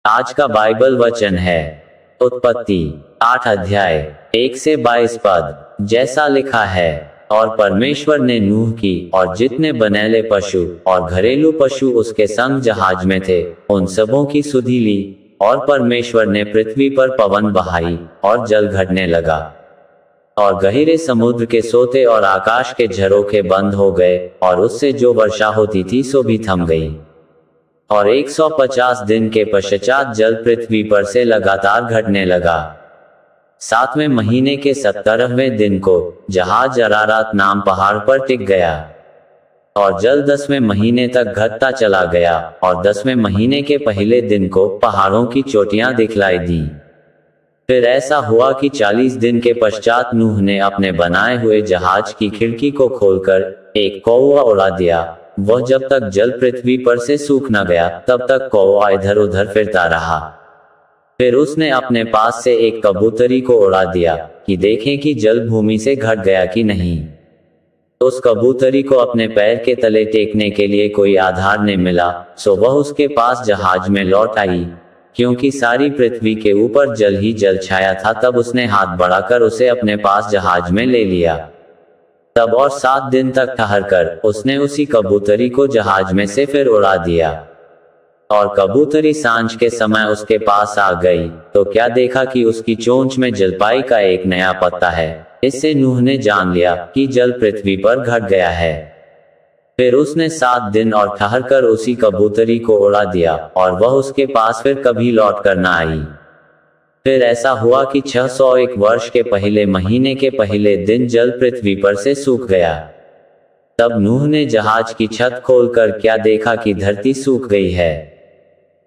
आज का बाइबल वचन है उत्पत्ति 8 अध्याय 1 से 22 पद। जैसा लिखा है, और परमेश्वर ने नूह की और जितने बनेले पशु और घरेलू पशु उसके संग जहाज में थे उन सबों की सुधि ली, और परमेश्वर ने पृथ्वी पर पवन बहाई और जल घटने लगा, और गहरे समुद्र के सोते और आकाश के झरोखे बंद हो गए, और उससे जो वर्षा होती थी सो भी थम गई। और 150 दिन के पश्चात जल पृथ्वी पर से लगातार घटने लगा। 7वें महीने के 17वें दिन को जहाज अरारात नाम पहाड़ पर टिक गया, और जल 10वें महीने तक घटता चला गया, और 10वें महीने के पहले दिन को पहाड़ों की चोटियां दिखलाई दी। फिर ऐसा हुआ कि 40 दिन के पश्चात नूह ने अपने बनाए हुए जहाज की खिड़की को खोलकर एक कौवा उड़ा दिया। वह जब तक जल पृथ्वी पर से सूख न गया तब तक कौवा इधर उधर फिरता रहा। फिर उसने अपने पास से एक कबूतरी को उड़ा दिया कि देखें कि जल भूमि से घट गया कि नहीं। उस कबूतरी को अपने पैर के तले टेकने के लिए कोई आधार नहीं मिला, सो वह उसके पास जहाज में लौट आई। क्योंकि सारी पृथ्वी के ऊपर जल ही जल छाया था, तब उसने हाथ बढ़ाकर उसे अपने पास जहाज में ले लिया। तब और 7 दिन तक ठहरकर उसने उसी कबूतरी को जहाज में से फिर उड़ा दिया। और कबूतरी सांझ के समय उसके पास आ गई, तो क्या देखा कि उसकी चोंच में जलपाई का एक नया पत्ता है। इससे नूह ने जान लिया कि जल पृथ्वी पर घट गया है। फिर उसने 7 दिन और ठहरकर उसी कबूतरी को उड़ा दिया, और वह उसके पास फिर कभी लौट कर न आई। फिर ऐसा हुआ कि 601 वर्ष के पहले महीने के पहले दिन जल पृथ्वी पर से सूख गया। तब नूह ने जहाज की छत खोलकर क्या देखा कि धरती सूख गई है।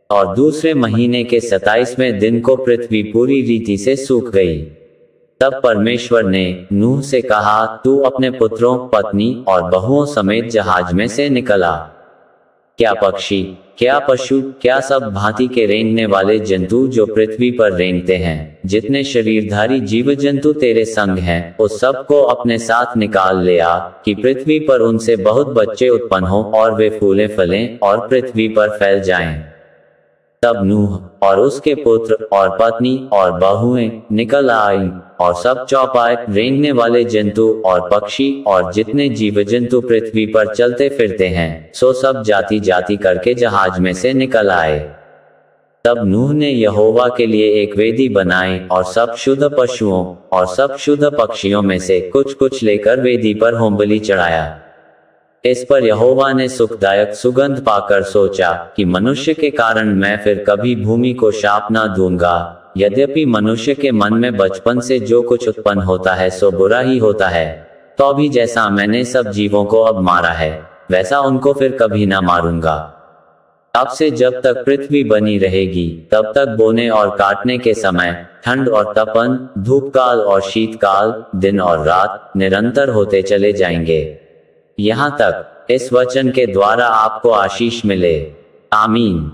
और दूसरे महीने के 27वें दिन को पृथ्वी पूरी रीति से सूख गई। तब परमेश्वर ने नूह से कहा, तू अपने पुत्रों, पत्नी और बहुओं समेत जहाज में से निकल आ। क्या पक्षी, क्या पशु, क्या सब भांति के रेंगने वाले जंतु जो पृथ्वी पर रेंगते हैं, जितने शरीरधारी जीव जंतु तेरे संग हैं, उस सब को अपने साथ निकाल ले आ, कि पृथ्वी पर उनसे बहुत बच्चे उत्पन्न हो और वे फूले फलें और पृथ्वी पर फैल जाएं। तब नूह और उसके पुत्र और पत्नी और बहुएं निकल आई, और सब चौपाए, रेंगने वाले जंतु और पक्षी और जितने जीव जंतु पृथ्वी पर चलते फिरते हैं, सो सब जाति जाति करके जहाज में से निकल आए। तब नूह ने यहोवा के लिए एक वेदी बनाई, और सब शुद्ध पशुओं और सब शुद्ध पक्षियों में से कुछ कुछ लेकर वेदी पर होमबलि चढ़ाया। इस पर यहोवा ने सुखदायक सुगंध पाकर सोचा कि मनुष्य के कारण मैं फिर कभी भूमि को शाप न दूंगा। यद्यपि मनुष्य के मन में बचपन से जो कुछ उत्पन्न होता है सो बुरा ही होता है, तो भी जैसा मैंने सब जीवों को अब मारा है, वैसा उनको फिर कभी न मारूंगा। अब से जब तक पृथ्वी बनी रहेगी तब तक बोने और काटने के समय, ठंड और तपन, धूप काल और शीतकाल, दिन और रात निरंतर होते चले जाएंगे, यहाँ तक इस वचन के द्वारा आपको आशीष मिले। आमीन।